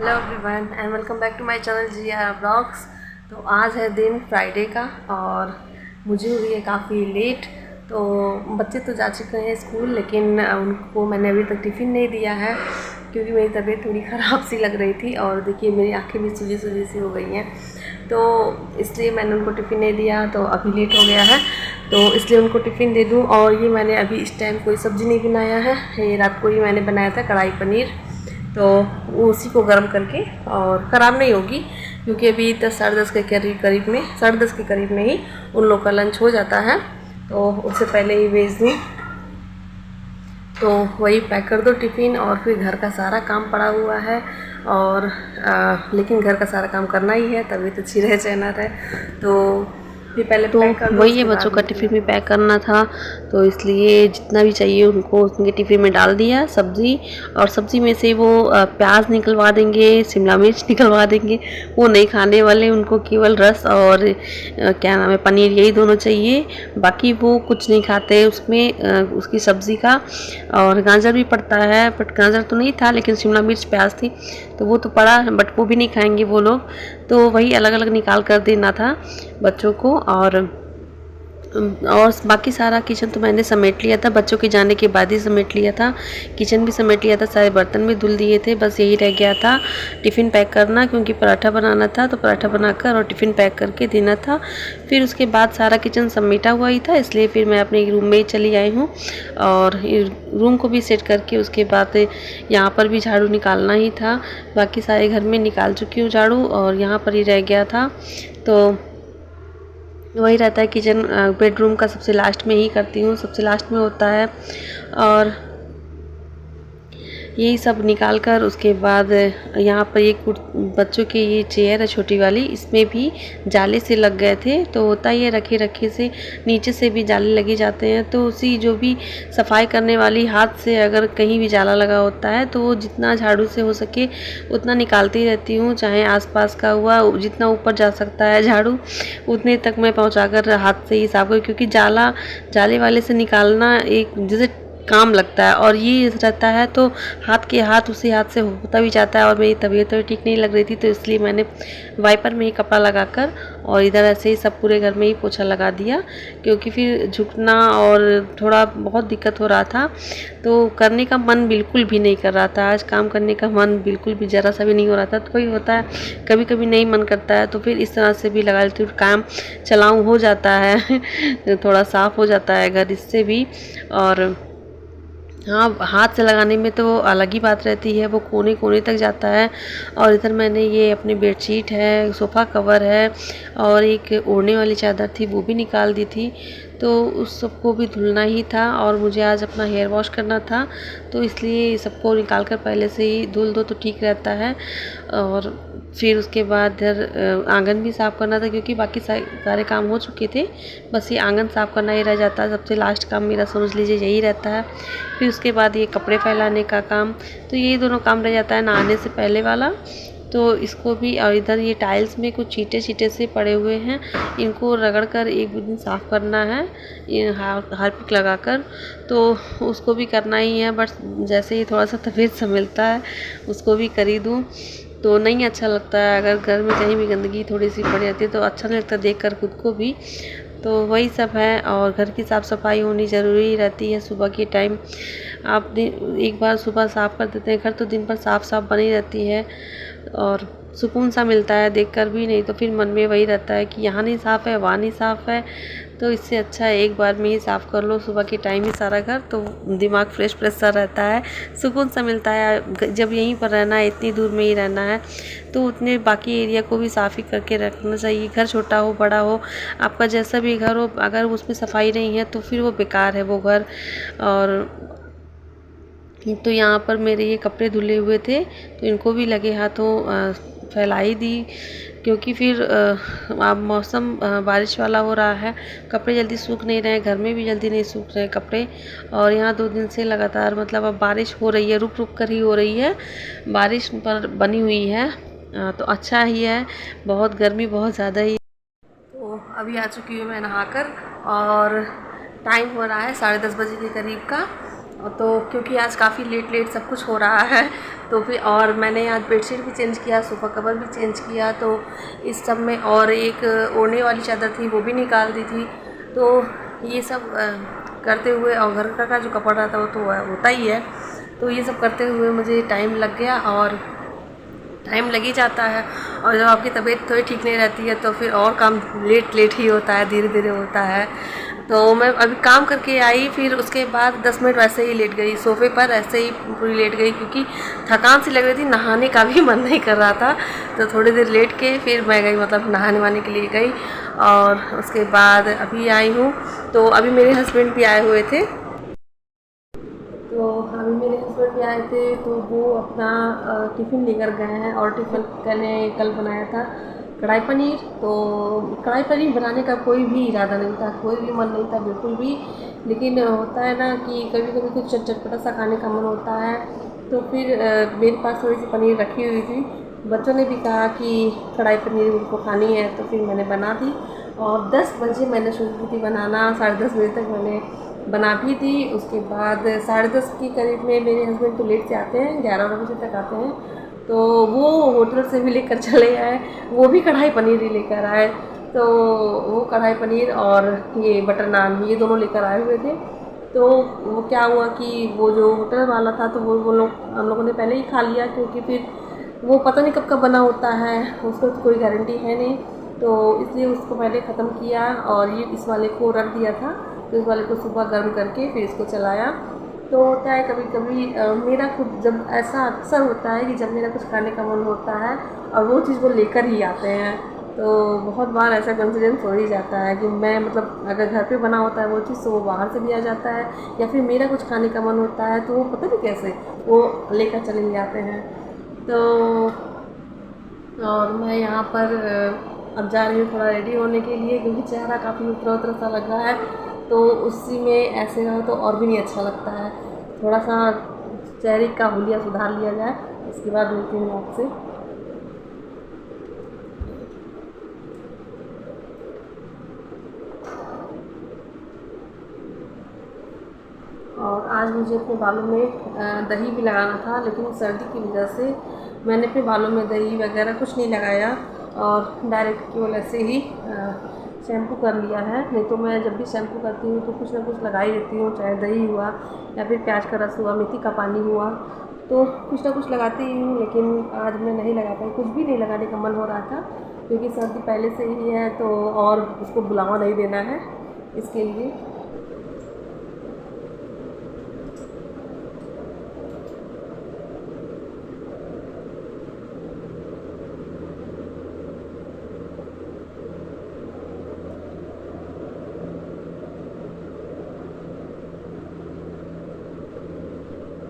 Hello everyone and welcome back to my channel Jiya blogs. तो आज है दिन फ्राइडे का और मुझे हुई है काफ़ी लेट। तो बच्चे तो जा चुके हैं स्कूल, लेकिन उनको मैंने अभी तक टिफ़िन नहीं दिया है क्योंकि मेरी तबीयत थोड़ी ख़राब सी लग रही थी और देखिए मेरी आंखें भी सूजी सूजी सी हो गई हैं, तो इसलिए मैंने उनको टिफ़िन नहीं दिया। तो अभी लेट हो गया है तो इसलिए उनको टिफ़िन दे दूँ। और ये मैंने अभी इस टाइम कोई सब्ज़ी नहीं बनाया है, ये रात को ही मैंने बनाया था कढ़ाई पनीर, तो उसी को गर्म करके, और ख़राब नहीं होगी क्योंकि अभी 10 साढ़े 10 के करीब में, साढ़े 10 के करीब में ही उन लोग का लंच हो जाता है, तो उससे पहले ही भेज दूँ। तो वही पैक कर दो टिफ़िन और फिर घर का सारा काम पड़ा हुआ है और लेकिन घर का सारा काम करना ही है, तभी तो अच्छी रहे चाहे ना रहे। तो फिर पहले तो पैक कर दो, वही है, उसके बच्चों बाद का टिफ़िन भी पैक करना था, तो इसलिए जितना भी चाहिए उनको उनके टिफ़िन में डाल दिया सब्ज़ी। और सब्ज़ी में से वो प्याज निकलवा देंगे, शिमला मिर्च निकलवा देंगे, वो नहीं खाने वाले, उनको केवल रस और क्या नाम है पनीर, यही दोनों चाहिए, बाकी वो कुछ नहीं खाते उसमें उसकी सब्ज़ी का। और गाजर भी पड़ता है, बट गाजर तो नहीं था, लेकिन शिमला मिर्च प्याज थी तो वो तो पड़ा, बट वो भी नहीं खाएंगे वो लोग, तो वही अलग अलग निकाल कर देना था बच्चों को। और बाकी सारा किचन तो मैंने समेट लिया था, बच्चों के जाने के बाद ही समेट लिया था, किचन भी समेट लिया था, सारे बर्तन भी धुल दिए थे, बस यही रह गया था टिफ़िन पैक करना, क्योंकि पराठा बनाना था, तो पराठा बनाकर और टिफ़िन पैक करके देना था। फिर उसके बाद सारा किचन समेटा हुआ ही था, इसलिए फिर मैं अपने रूम में ही चली आई हूँ और रूम को भी सेट करके उसके बाद यहाँ पर भी झाड़ू निकालना ही था। बाकी सारे घर में निकाल चुकी हूँ झाड़ू और यहाँ पर ही रह गया था, तो वही रहता है किचन, बेडरूम का सबसे लास्ट में ही करती हूँ, सबसे लास्ट में होता है। और यही सब निकाल कर उसके बाद यहाँ पर ये बच्चों की ये चेयर है छोटी वाली, इसमें भी जाले से लग गए थे, तो होता ही है रखे रखे से नीचे से भी जाले लगे जाते हैं, तो उसी जो भी सफाई करने वाली हाथ से अगर कहीं भी जाला लगा होता है तो वो जितना झाड़ू से हो सके उतना निकालती रहती हूँ, चाहे आसपास का हुआ, जितना ऊपर जा सकता है झाड़ू उतने तक मैं पहुँचाकर हाथ से ही साफ करूँ, क्योंकि जाले वाले से निकालना एक जैसे काम लगता है और ये रहता है, तो हाथ के हाथ उसी हाथ से होता भी जाता है। और मेरी तबीयत तो ठीक नहीं लग रही थी, तो इसलिए मैंने वाइपर में ही कपड़ा लगाकर और इधर ऐसे ही सब पूरे घर में ही पोछा लगा दिया, क्योंकि फिर झुकना और थोड़ा बहुत दिक्कत हो रहा था, तो करने का मन बिल्कुल भी नहीं कर रहा था, आज काम करने का मन बिल्कुल भी ज़रा सा भी नहीं हो रहा था। तो वही होता है कभी कभी नहीं मन करता है, तो फिर इस तरह से भी लगा लेती हूँ, काम चलाऊँ हो जाता है थोड़ा साफ़ हो जाता है घर इससे भी। और हाँ, हाथ से लगाने में तो अलग ही बात रहती है, वो कोने कोने तक जाता है। और इधर मैंने ये अपनी बेडशीट है, सोफ़ा कवर है और एक ओढ़ने वाली चादर थी वो भी निकाल दी थी, तो उस सबको भी धुलना ही था। और मुझे आज अपना हेयर वॉश करना था, तो इसलिए सबको निकाल कर पहले से ही धुल दो तो ठीक रहता है। और फिर उसके बाद इधर आंगन भी साफ़ करना था, क्योंकि बाकी सारे काम हो चुके थे, बस ये आंगन साफ़ करना ही रह जाता है, सबसे लास्ट काम मेरा समझ लीजिए यही रहता है। फिर उसके बाद ये कपड़े फैलाने का काम, तो यही दोनों काम रह जाता है नहाने से पहले वाला, तो इसको भी। और इधर ये टाइल्स में कुछ छींटे छींटे से पड़े हुए हैं, इनको रगड़ कर एक दिन साफ़ करना है हार्पिक लगाकर, तो उसको भी करना ही है, बट जैसे ही थोड़ा सा तबीयत संभलता है उसको भी कर ही दूँ, तो नहीं अच्छा लगता है अगर घर में कहीं भी गंदगी थोड़ी सी पड़ जाती है, तो अच्छा नहीं लगता देख कर खुद को भी। तो वही सब है, और घर की साफ़ सफाई होनी ज़रूरी रहती है सुबह के टाइम। आप एक बार सुबह साफ़ कर देते हैं घर, तो दिन भर साफ़ साफ़ बनी रहती है और सुकून सा मिलता है देखकर भी, नहीं तो फिर मन में वही रहता है कि यहाँ नहीं साफ़ है, वहाँ नहीं साफ़ है, तो इससे अच्छा है एक बार में ही साफ़ कर लो सुबह के टाइम ही सारा घर, तो दिमाग फ्रेश फ्रेश सा रहता है, सुकून सा मिलता है। जब यहीं पर रहना है, इतनी दूर में ही रहना है, तो उतने बाकी एरिया को भी साफ़ ही करके रखना चाहिए, घर छोटा हो बड़ा हो, आपका जैसा भी घर हो, अगर उसमें सफाई नहीं है तो फिर वो बेकार है वो घर। और तो यहाँ पर मेरे ये कपड़े धुले हुए थे, तो इनको भी लगे हाथों फैला ही दी, क्योंकि फिर अब मौसम बारिश वाला हो रहा है, कपड़े जल्दी सूख नहीं रहे, घर में भी जल्दी नहीं सूख रहे कपड़े। और यहाँ 2 दिन से लगातार मतलब अब बारिश हो रही है, रुक रुक कर ही हो रही है, बारिश पर बनी हुई है, तो अच्छा ही है, बहुत गर्मी बहुत ज़्यादा ही। तो अभी आ चुकी हूँ मैं नहाकर और टाइम हो रहा है 10:30 बजे के करीब का। तो क्योंकि आज काफ़ी लेट लेट सब कुछ हो रहा है, तो फिर और मैंने आज बेडशीट भी चेंज किया, सोफ़ा कवर भी चेंज किया, तो इस सब में और एक ओढ़ने वाली चादर थी वो भी निकाल दी थी। तो ये सब करते हुए, और घर का जो कपड़ा रहता है वो तो होता ही है, तो ये सब करते हुए मुझे टाइम लग गया, और टाइम लग ही जाता है। और जब आपकी तबीयत थोड़ी ठीक नहीं रहती है तो फिर और काम लेट लेट ही होता है, धीरे धीरे होता है। तो मैं अभी काम करके आई, फिर उसके बाद 10 मिनट वैसे ही लेट गई सोफ़े पर, ऐसे ही पूरी लेट गई, क्योंकि थकान सी लग रही थी, नहाने का भी मन नहीं कर रहा था। तो थोड़ी देर लेट के फिर मैं गई, मतलब नहाने वाने के लिए गई, और उसके बाद अभी आई हूँ। तो अभी मेरे हस्बैंड भी आए हुए थे, तो अभी मेरे हस्बैंड भी आए थे, तो वो अपना टिफ़िन लेकर गए हैं। और टिफ़िन कल बनाया था कढ़ाई पनीर। तो कढ़ाई पनीर बनाने का कोई भी इरादा नहीं था, कोई भी मन नहीं था बिल्कुल भी, लेकिन होता है ना कि कभी कभी कुछ चटपटा सा खाने का मन होता है। तो फिर मेरे पास थोड़ी सी पनीर रखी हुई थी, बच्चों ने भी कहा कि कढ़ाई पनीर उनको खानी है, तो फिर मैंने बना दी। और 10 बजे मैंने शुरू की थी बनाना, 10:30 बजे तक मैंने बना भी दी। उसके बाद 10:30 के करीब में मेरे हस्बैंड तो लेट से आते हैं, 11 बजे तक आते हैं, तो वो होटल से भी लेकर चले आए, वो भी कढ़ाई पनीर ही लेकर आए। तो वो कढ़ाई पनीर और ये बटर नान, ये दोनों लेकर आए हुए थे। तो वो क्या हुआ कि वो जो होटल वाला था, तो वो लोग, हम लोगों ने पहले ही खा लिया, क्योंकि फिर वो पता नहीं कब का बना होता है, उसको तो कोई गारंटी है नहीं, तो इसलिए उसको पहले ख़त्म किया। और ये इस वाले को रख दिया था, तो इस वाले को सुबह गर्म करके फिर इसको चलाया। तो होता है कभी कभी मेरा खुद, जब ऐसा अक्सर होता है कि जब मेरा कुछ खाने का मन होता है और वो चीज़ वो लेकर ही आते हैं, तो बहुत बार ऐसा कोइंसिडेंस हो ही जाता है कि मैं, मतलब अगर घर पे बना होता है वो चीज़, तो वो बाहर से भी आ जाता है, या फिर मेरा कुछ खाने का मन होता है तो वो पता नहीं कैसे वो लेकर चले जाते हैं। तो और मैं यहाँ पर अब जा रही हूँ थोड़ा रेडी होने के लिए, क्योंकि चेहरा काफ़ी उतरा उतरा सा लग रहा है, तो उसी में ऐसे रहो तो और भी नहीं अच्छा लगता है। थोड़ा सा चेहरे का हुलिया सुधार लिया जाए, उसके बाद मिलती हूँ आपसे। और आज मुझे अपने बालों में दही भी लगाना था, लेकिन सर्दी की वजह से मैंने अपने बालों में दही वगैरह कुछ नहीं लगाया, और डायरेक्ट केवल ऐसे ही शैम्पू कर लिया है। नहीं तो मैं जब भी शैम्पू करती हूँ तो कुछ ना कुछ लगा ही देती हूँ, चाहे दही हुआ या फिर प्याज का रस हुआ, मेथी का पानी हुआ, तो कुछ ना कुछ लगाती ही हूँ। लेकिन आज मैं नहीं लगा पाई, कुछ भी नहीं लगाने का मन हो रहा था, क्योंकि सर्दी पहले से ही है, तो और उसको बुलावा नहीं देना है, इसके लिए।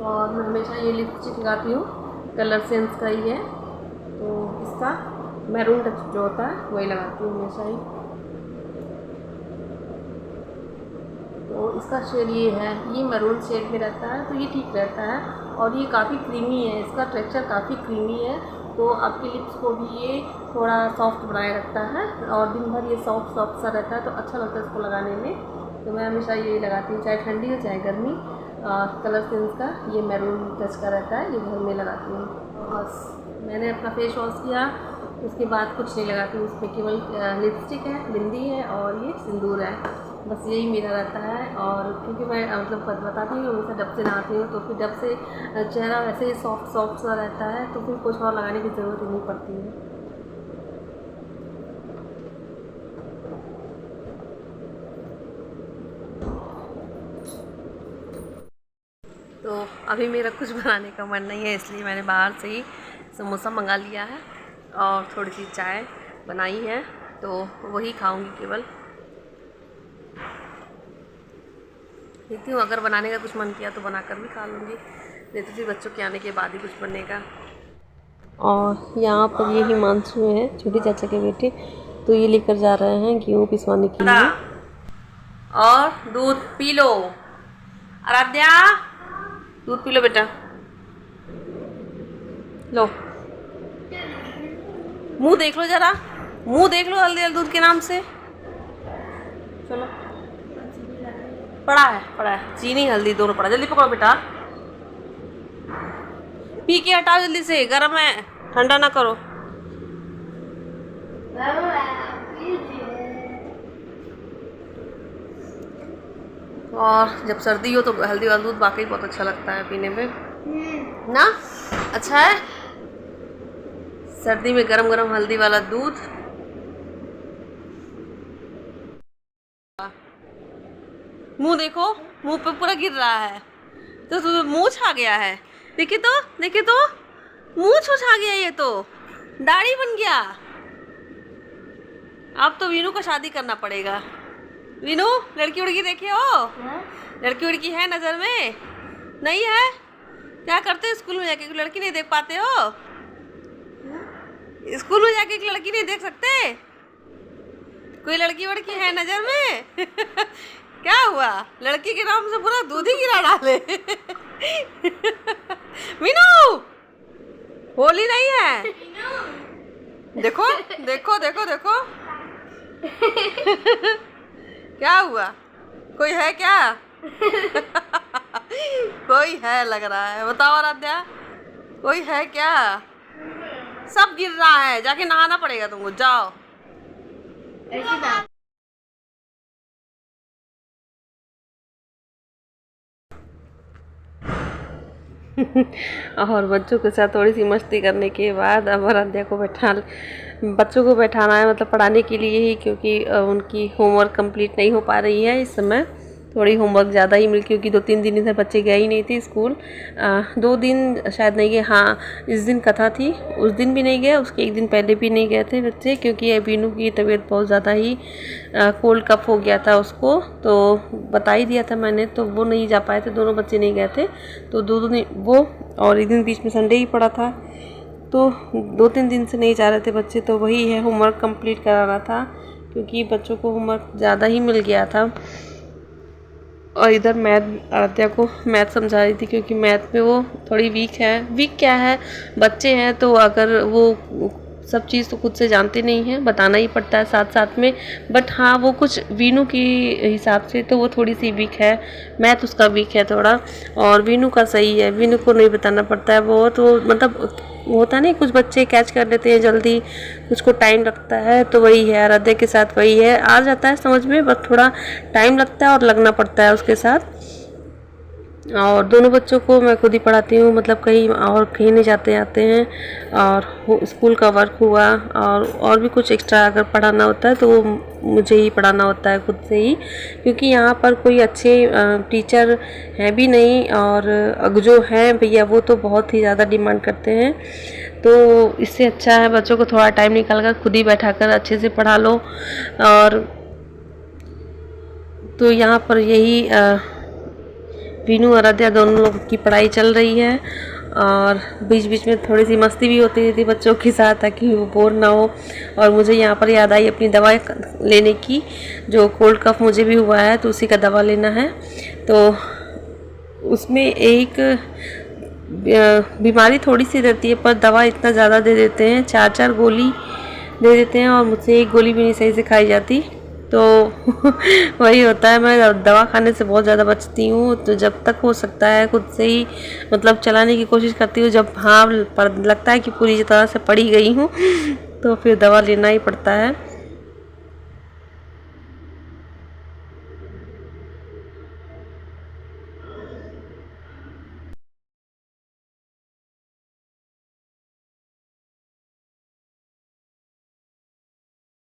और मैं हमेशा ये लिपस्टिक लगाती हूँ, कलर सेंस का ही है, तो इसका मैरून टच जो होता है वही लगाती हूँ हमेशा ही। तो इसका शेड ये है, ये मैरून शेड में रहता है, तो ये ठीक रहता है, और ये काफ़ी क्रीमी है, इसका टेक्सचर काफ़ी क्रीमी है, तो आपके लिप्स को भी ये थोड़ा सॉफ्ट बनाए रखता है, और दिन भर ये सॉफ्ट सॉफ्ट सा रहता है, तो अच्छा लगता है इसको लगाने में। तो मैं हमेशा ये लगाती हूँ, चाहे ठंडी हो चाहे गर्मी। कलर सेंस का ये मैरून टच का रहता है, ये घर में लगाती हूँ। बस मैंने अपना फेस वॉश किया, उसके बाद कुछ नहीं लगाती हूँ, उसमें केवल लिपस्टिक है, बिंदी है और ये सिंदूर है, बस यही मेरा रहता है। और क्योंकि मैं मतलब बताती हूँ हमेशा डब से नहाती हूँ, तो फिर डब से चेहरा वैसे ही सॉफ्ट सॉफ्ट सा रहता है, तो फिर कुछ और लगाने की ज़रूरत ही नहीं पड़ती है। तो अभी मेरा कुछ बनाने का मन नहीं है, इसलिए मैंने बाहर से ही समोसा मंगा लिया है और थोड़ी सी चाय बनाई है, तो वही खाऊंगी केवल। देखती हूँ, अगर बनाने का कुछ मन किया तो बनाकर भी खा लूँगी, नहीं तो फिर बच्चों के आने के बाद ही कुछ बनेगा। और यहाँ पर ये हिमांशु है, छोटी चाचा के बेटे, तो ये लेकर जा रहे हैं गेहूँ पिसवाने के लिए। और दूध पी लो आराध्या, दूध पी लो बेटा, लो मुंह देख लो जरा, मुंह देख लो जल्दी जल्दी दूध के नाम से। चलो पड़ा है, चीनी हल्दी दोनों पड़ा। जल्दी पकड़ो बेटा, पी के हटाओ जल्दी से, गर्म है, ठंडा ना करो। और जब सर्दी हो तो हल्दी वाला दूध वाकई बहुत अच्छा लगता है पीने में ना, अच्छा है सर्दी में गरम गरम हल्दी वाला दूध। मुंह देखो, मुंह पे पूरा गिर रहा है, तो तुम्हें मुंह छा गया है। देखिए तो मुंह छा गया, ये तो दाढ़ी बन गया। अब तो वीनू को शादी करना पड़ेगा। वीनू, लड़की उड़की देखे हो? लड़की उड़की है नजर में? नहीं है? क्या करते हो स्कूल में जाके, लड़की नहीं देख पाते हो? स्कूल में जाके एक लड़की नहीं देख सकते? कोई लड़की वड़की है नजर में? क्या हुआ, लड़की के नाम से पूरा दूध ही गिरा डाले। मीनू, होली नहीं है? देखो देखो देखो देखो। क्या हुआ, कोई है क्या? कोई है लग रहा है, बताओ आराध्या, कोई है क्या? सब गिर रहा है, जाके नहाना पड़ेगा तुमको, जाओ। और बच्चों के साथ थोड़ी सी मस्ती करने के बाद अब आराध्या को बच्चों को बैठाना है, मतलब पढ़ाने के लिए ही, क्योंकि उनकी होमवर्क कंप्लीट नहीं हो पा रही है इस समय। थोड़ी होमवर्क ज़्यादा ही मिल, क्योंकि 2-3 दिन इधर बच्चे गए ही नहीं थे स्कूल। 2 दिन शायद नहीं गए, हाँ इस दिन कथा थी, उस दिन भी नहीं गए, उसके एक दिन पहले भी नहीं गए थे बच्चे, क्योंकि वीनू की तबीयत बहुत ज़्यादा ही कोल्ड कफ हो गया था उसको, तो बता ही दिया था मैंने, तो वो नहीं जा पाए थे, दोनों बच्चे नहीं गए थे। तो 2 दिन वो, और एक दिन बीच में संडे ही पड़ा था, तो 2-3 दिन से नहीं जा रहे थे बच्चे। तो वही है, होमवर्क कंप्लीट कराना था, क्योंकि बच्चों को होमवर्क ज़्यादा ही मिल गया था। और इधर मैथ, आराध्या को मैथ समझा रही थी, क्योंकि मैथ में वो थोड़ी वीक है। वीक क्या है, बच्चे हैं तो अगर वो सब चीज़ तो खुद से जानते नहीं हैं, बताना ही पड़ता है साथ साथ में। बट हाँ, वो कुछ वीनू की हिसाब से तो वो थोड़ी सी वीक है, मैथ उसका वीक है थोड़ा, और वीनू का सही है, वीनू को नहीं बताना पड़ता है बहुत। वो मतलब होता नहीं, कुछ बच्चे कैच कर लेते हैं जल्दी, कुछ को टाइम लगता है, तो वही है आराध्या के साथ, वही है, आ जाता है समझ में, बस थोड़ा टाइम लगता है और लगना पड़ता है उसके साथ। और दोनों बच्चों को मैं खुद ही पढ़ाती हूँ, मतलब कहीं और कहीं नहीं जाते आते हैं। और स्कूल का वर्क हुआ और भी कुछ एक्स्ट्रा अगर पढ़ाना होता है तो वो मुझे ही पढ़ाना होता है खुद से ही, क्योंकि यहाँ पर कोई अच्छे टीचर हैं भी नहीं, और जो हैं भैया वो तो बहुत ही ज़्यादा डिमांड करते हैं। तो इससे अच्छा है बच्चों को थोड़ा टाइम निकाल कर खुद ही बैठा कर अच्छे से पढ़ा लो। और तो यहाँ पर यही वीनू आराध्या दोनों लोगों की पढ़ाई चल रही है, और बीच बीच में थोड़ी सी मस्ती भी होती थी बच्चों के साथ, ताकि वो बोर ना हो। और मुझे यहाँ पर याद आई अपनी दवा लेने की, जो कोल्ड कफ मुझे भी हुआ है, तो उसी का दवा लेना है। तो उसमें एक बीमारी थोड़ी सी रहती है, पर दवा इतना ज़्यादा दे देते हैं, 4-4 गोली दे देते हैं, और मुझसे एक गोली भी नहीं सही से खाई जाती। तो वही होता है, मैं दवा खाने से बहुत ज़्यादा बचती हूँ। तो जब तक हो सकता है खुद से ही मतलब चलाने की कोशिश करती हूँ। जब हाँ लगता है कि पूरी तरह से पड़ी गई हूँ तो फिर दवा लेना ही पड़ता है।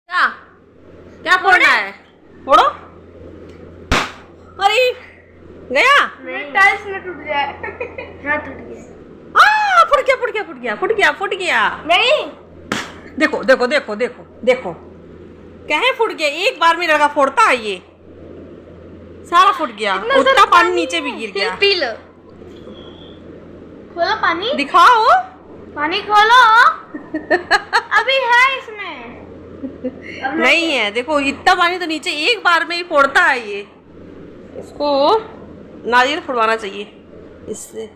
क्या क्या फोड़ना है, फोड़ो। अरे गया, टाइल्स में टूट गया। हाँ टूट गया। फुट गया। नहीं, देखो देखो देखो देखो देखो, कहे फुट गया, एक बार में लगा फोड़ता है, ये सारा फुट गया, उतना पानी नीचे भी गिर गया। पी लो, खोलो पानी, दिखाओ, पानी खोलो। अभी है इसमें, नहीं है, देखो इतना पानी तो नीचे एक बार में ही फोड़ता है ये। इसको नारियल फोड़वाना चाहिए, इससे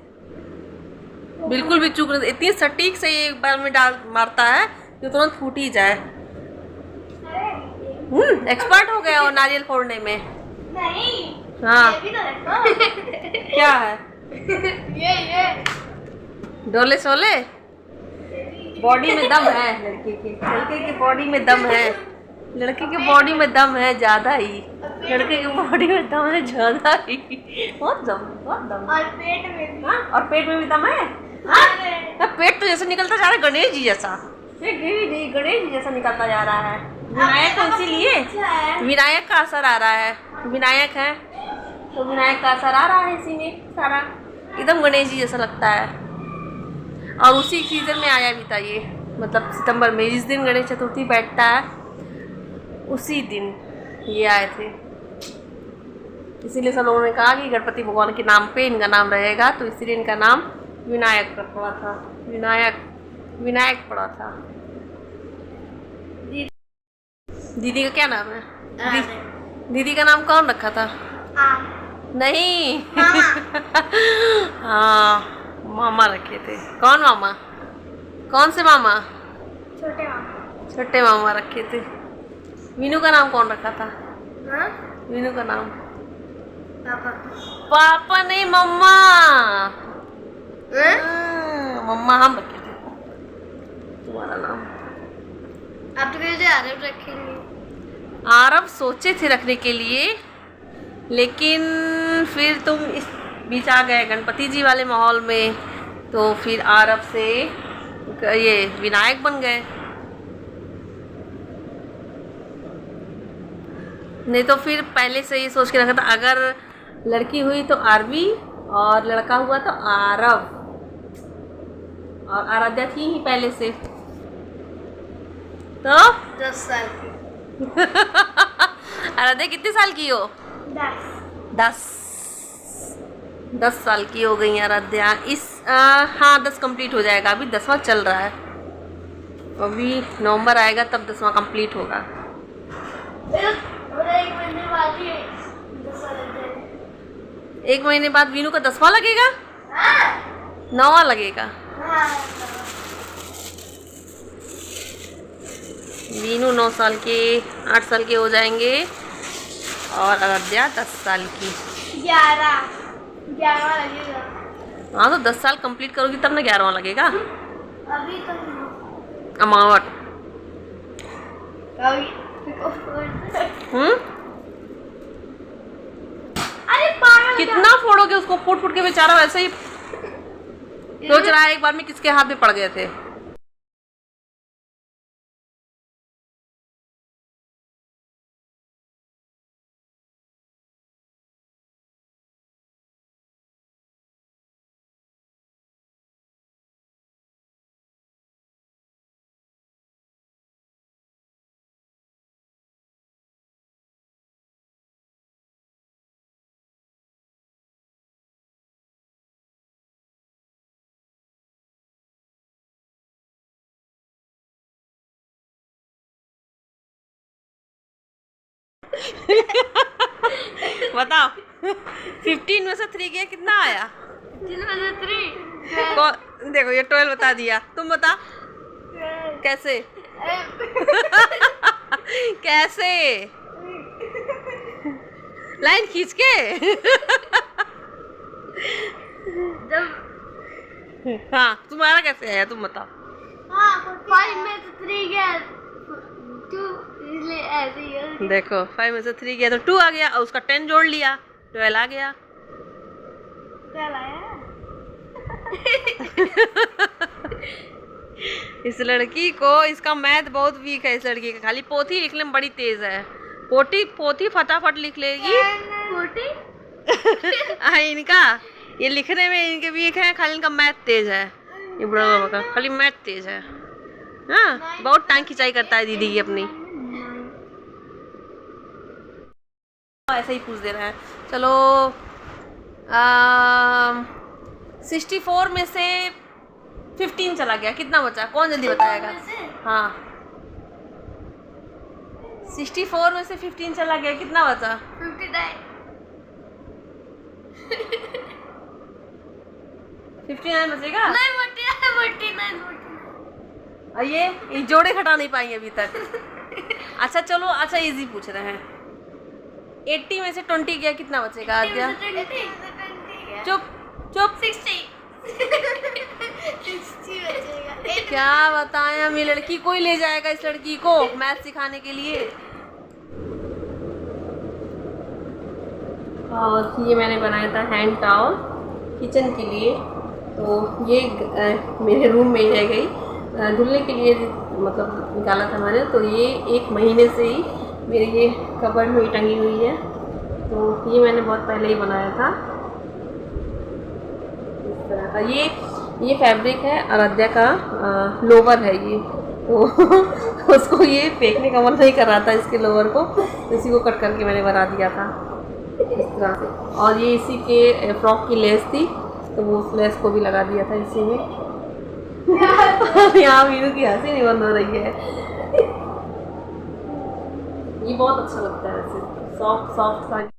बिल्कुल भी चूक नहीं, इतनी सटीक से ये एक बार में डाल मारता है कि तुरंत फूट ही जाए। एक्सपर्ट हो गया वो नारियल फोड़ने में। नहीं हाँ ये भी तो देखो। क्या है? ये डोले सोले बॉडी में दम है लड़के की बॉडी में दम है, लड़के की बॉडी में दम है ज्यादा ही, लड़के की बॉडी में दम है ज्यादा ही, बहुत दम। और पेट में भी। हाँ और पेट में भी दम है। अरे पेट तो जैसे निकलता जा रहा है गणेश जी जैसा, गणेश जी जैसा निकलता जा रहा है। विनायक तो इसीलिए विनायक का असर आ रहा है, विनायक है तो विनायक का असर आ रहा है इसी में सारा, एकदम गणेश जी जैसा लगता है। और उसी सीजन में आया भी था ये, मतलब सितंबर में, जिस दिन गणेश चतुर्थी बैठता है उसी दिन ये आए थे। इसीलिए सब लोगों ने कहा कि गणपति भगवान के नाम पे इनका नाम रहेगा, तो इसीलिए इनका नाम विनायक पड़ा था, विनायक पड़ा था। दीदी का क्या नाम है? दीदी का नाम कौन रखा था? नहीं हाँ मामा रखे थे। कौन मामा? कौन से मामा? छोटे मामा। छोटे मामा रखे थे। मीनू का नाम कौन रखा था? हाँ? मीनू का नाम पापा। पापा नहीं मम्मा। हाँ? मम्मा हम रखे थे। तुम्हारा नाम आप तो कैसे आरब रखेंगे? आरब सोचे थे रखने के लिए, लेकिन फिर तुम इस बीच आ गए गणपति जी वाले माहौल में, तो फिर आरब से ये विनायक बन गए। नहीं तो फिर पहले से ये सोच के रखा था, अगर लड़की हुई तो आरबी और लड़का हुआ तो आरब, और आराध्या थी ही पहले से तो 10 साल की। आराध्या कितने साल की हो? 10 साल की हो गई आराध्या। इस हाँ 10 कंप्लीट हो जाएगा, अभी 10वां चल रहा है, अभी नवंबर आएगा तब 10वां कंप्लीट होगा। और 1 महीने बाद ही 10 साल लग जाएंगे। 1 महीने बाद वीनू का 10वां लगेगा, 9वां लगेगा। वीनू 9 साल के, 8 साल के हो जाएंगे, और आराध्या 10 साल की। 11वां लगेगा। हाँ तो 10 साल कंप्लीट करोगी तब ना 11वां लगेगा। अभी तो अमावट अभी अरे पागल कितना फोड़ोगे उसको, फूट फूट के बेचारा वैसे ही सोच रहा है एक बार में किसके हाथ में पड़ गए थे। बताओ 15 में से 3 गया कितना आया? देखो ये 12 बता दिया, तुम बता कैसे? कैसे लाइन खींच के? हाँ तुम्हारा कैसे आया तुम बताओ। 5 में से 3 गया 2, इसलिए ऐसे ही है। देखो 5 में से 3 गया तो 2 आ गया, और उसका 10 जोड़ लिया 12 आ गया। क्या लाया? इस लड़की को, इसका मैथ बहुत वीक है इस लड़की का, खाली पोथी लिखने में बड़ी तेज है, पोथी फटाफट लिख लेगी। इनका ये लिखने में इनके वीक है, खाली इनका मैथ तेज है, ये बुढ़ा बाबा का खाली मैथ तेज है। हाँ बहुत टांग खिंचाई करता है दीदी की अपनी। ऐसे ही पूछ दे रहा है। चलो 64 में से 15 चला गया, कितना बचा? कौन जल्दी बताएगा? हाँ 64 में से 15 चला गया, कितना बचा? 59 बचेगा। और ये जोड़े घटा नहीं पाएंगे अभी तक। अच्छा चलो, अच्छा इजी पूछ रहे हैं। 80 में से 20 गया, कितना बचेगा आद्या? चुप चुप। 60 बचेगा। क्या बताएं, हम ये लड़की को ही ले जाएगा, इस लड़की को मैथ सिखाने के लिए। और ये मैंने बनाया था हैंड टॉवल किचन के लिए। तो ये मेरे रूम में रह गई, धुलने के लिए मतलब निकाला था मैंने। तो ये 1 महीने से ही मेरे ये कबर्ड में टंगी हुई है। तो ये मैंने बहुत पहले ही बनाया था इस तरह का। ये फैब्रिक है आराध्या का लोवर है ये। तो उसको ये फेंकने का मन नहीं कर रहा था इसके लोवर को, इसी को कट करके मैंने बना दिया था इस तरह से। और ये इसी के फ्रॉक की लेस थी, तो वो उस लेस को भी लगा दिया था इसी में। यहाँ वीरू की हंसी नहीं बंद हो रही है। ये बहुत अच्छा लगता है वैसे, सॉफ्ट सॉफ्ट सा।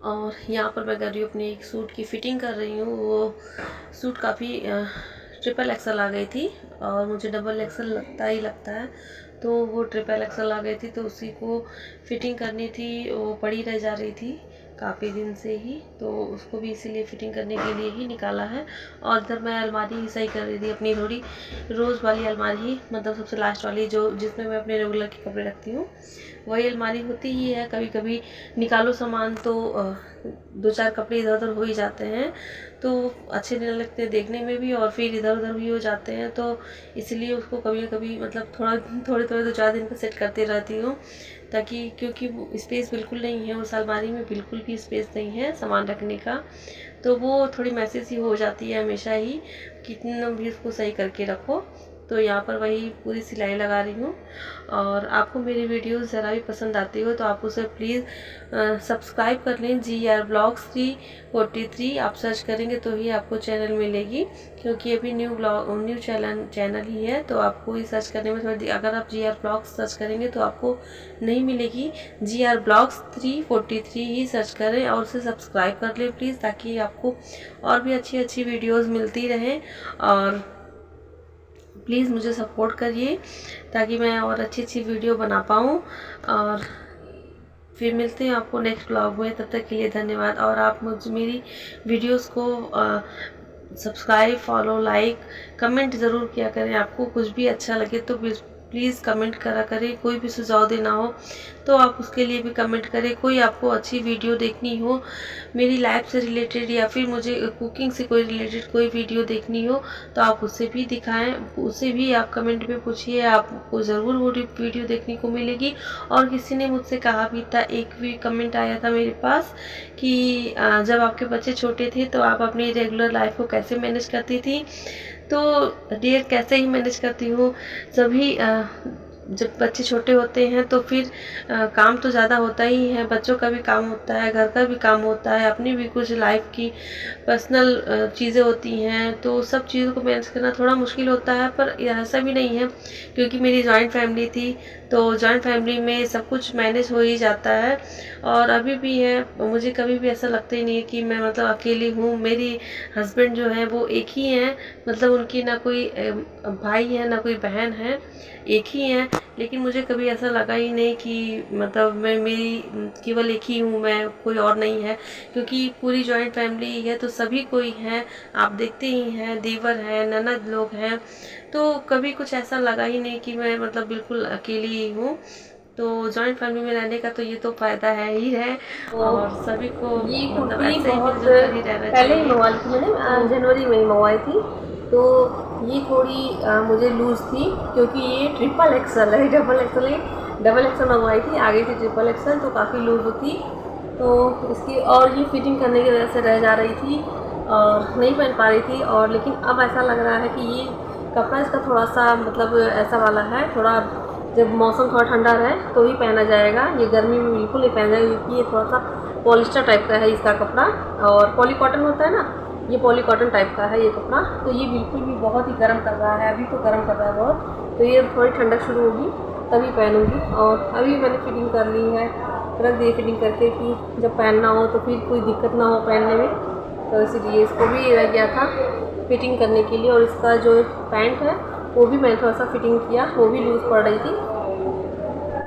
और यहाँ पर मैं कर रही हूँ अपने एक सूट की फ़िटिंग कर रही हूँ। वो सूट काफ़ी ट्रिपल एक्सल आ गई थी और मुझे डबल एक्सल लगता है, तो वो ट्रिपल एक्सल आ गई थी, तो उसी को फ़िटिंग करनी थी। वो पड़ी रह जा रही थी काफ़ी दिन से ही, तो उसको भी इसीलिए फ़िटिंग करने के लिए ही निकाला है। और इधर मैं अलमारी ही सही कर रही थी अपनी, थोड़ी रोज़ वाली अलमारी, मतलब सबसे लास्ट वाली जो जिसमें मैं अपने रेगुलर के कपड़े रखती हूँ, वही अलमारी होती ही है। कभी कभी निकालो सामान तो 2-4 कपड़े इधर उधर हो ही जाते हैं, तो अच्छे नहीं लगते देखने में भी, और फिर इधर उधर भी हो जाते हैं। तो इसलिए उसको कभी कभी मतलब थोड़े 2-4 दिन पर सेट करते रहती हूँ, ताकि क्योंकि स्पेस बिल्कुल नहीं है उस अलमारी में, बिल्कुल भी स्पेस नहीं है सामान रखने का, तो वो थोड़ी मैसी सी हो जाती है हमेशा ही, कितना भी उसको सही करके रखो। तो यहाँ पर वही पूरी सिलाई लगा रही हूँ। और आपको मेरी वीडियोस ज़रा भी पसंद आती हो तो आप उसे प्लीज़ सब्सक्राइब कर लें। GR Vlogs 343 आप सर्च करेंगे तो ही आपको चैनल मिलेगी, क्योंकि अभी न्यू चैनल ही है, तो आपको ही सर्च करने में थोड़ी, अगर आप GR Vlogs सर्च करेंगे तो आपको नहीं मिलेगी। GR Vlogs 343 ही सर्च करें और उसे सब्सक्राइब कर लें प्लीज़, ताकि आपको और भी अच्छी अच्छी वीडियोज़ मिलती रहें। और प्लीज़ मुझे सपोर्ट करिए ताकि मैं और अच्छी अच्छी वीडियो बना पाऊँ। और फिर मिलते हैं आपको नेक्स्ट ब्लॉग में, तब तक के लिए धन्यवाद। और आप मुझे मेरी वीडियोस को सब्सक्राइब, फॉलो, लाइक, कमेंट ज़रूर किया करें। आपको कुछ भी अच्छा लगे तो प्लीज़ कमेंट करा करें। कोई भी सुझाव देना हो तो आप उसके लिए भी कमेंट करें। कोई आपको अच्छी वीडियो देखनी हो मेरी लाइफ से रिलेटेड, या फिर मुझे कुकिंग से कोई रिलेटेड कोई वीडियो देखनी हो तो आप उससे भी दिखाएं, उसे भी आप कमेंट में पूछिए, आपको ज़रूर वो वीडियो देखने को मिलेगी। और किसी ने मुझसे कहा भी था, एक भी कमेंट आया था मेरे पास कि जब आपके बच्चे छोटे थे तो आप अपनी रेगुलर लाइफ को कैसे मैनेज करती थी। तो डियर, कैसे ही मैनेज करती हूँ, सभी जब बच्चे छोटे होते हैं तो फिर काम तो ज़्यादा होता ही है, बच्चों का भी काम होता है, घर का भी काम होता है, अपनी भी कुछ लाइफ की पर्सनल चीज़ें होती हैं, तो सब चीज़ों को मैनेज करना थोड़ा मुश्किल होता है। पर ऐसा भी नहीं है, क्योंकि मेरी जॉइंट फैमिली थी, तो जॉइंट फैमिली में सब कुछ मैनेज हो ही जाता है। और अभी भी है, मुझे कभी भी ऐसा लगता ही नहीं है कि मैं मतलब अकेली हूँ। मेरी हस्बैंड जो है वो एक ही हैं, मतलब उनकी ना कोई भाई है ना कोई बहन है, एक ही हैं। लेकिन मुझे कभी ऐसा लगा ही नहीं कि मतलब मैं मेरी केवल एक ही हूँ, मैं कोई और नहीं है, क्योंकि पूरी जॉइंट फैमिली है तो सभी कोई हैं, आप देखते ही हैं, देवर हैं, ननद लोग हैं, तो कभी कुछ ऐसा लगा ही नहीं कि मैं मतलब बिल्कुल अकेली ही हूँ। तो जॉइंट फैमिली में रहने का तो ये तो फ़ायदा है ही है, और सभी को ये मतलब कुर्ती ऐसे ही बहुत मिलजुल कर ही रहना पहले ही चाहिए। मंगवाई थी मैंने, जनवरी में ही मंगवाई थी। तो ये थोड़ी मुझे लूज़ थी, क्योंकि ये ट्रिपल एक्सल है, डबल एक्सल मंगवाई थी, आगे थी ट्रिपल एक्सल, तो काफ़ी लूज़ थी। तो इसकी और ये फिटिंग करने की वजह से रह जा रही थी और नहीं पहन पा रही थी। और लेकिन अब ऐसा लग रहा है कि ये कपड़ा इसका थोड़ा सा मतलब ऐसा वाला है, थोड़ा जब मौसम थोड़ा ठंडा रहे तो ही पहना जाएगा, ये गर्मी में बिल्कुल नहीं पहना जाएगा, क्योंकि ये थोड़ा सा पॉलिस्टर टाइप का है इसका कपड़ा, और पॉली कॉटन होता है ना, ये पॉली कॉटन टाइप का है ये कपड़ा। तो ये बिल्कुल भी बहुत ही गर्म कर रहा है, अभी तो गर्म कर रहा है बहुत, तो ये थोड़ी ठंडक शुरू होगी तभी पहनूंगी। और अभी मैंने फिटिंग कर ली है, रख दी फिटिंग करके कि जब पहनना हो तो फिर कोई दिक्कत ना हो पहनने में, तो इसीलिए इसको भी रह गया था फिटिंग करने के लिए। और इसका जो पैंट है वो भी मैंने थोड़ा सा फिटिंग किया, वो भी लूज़ पड़ रही थी।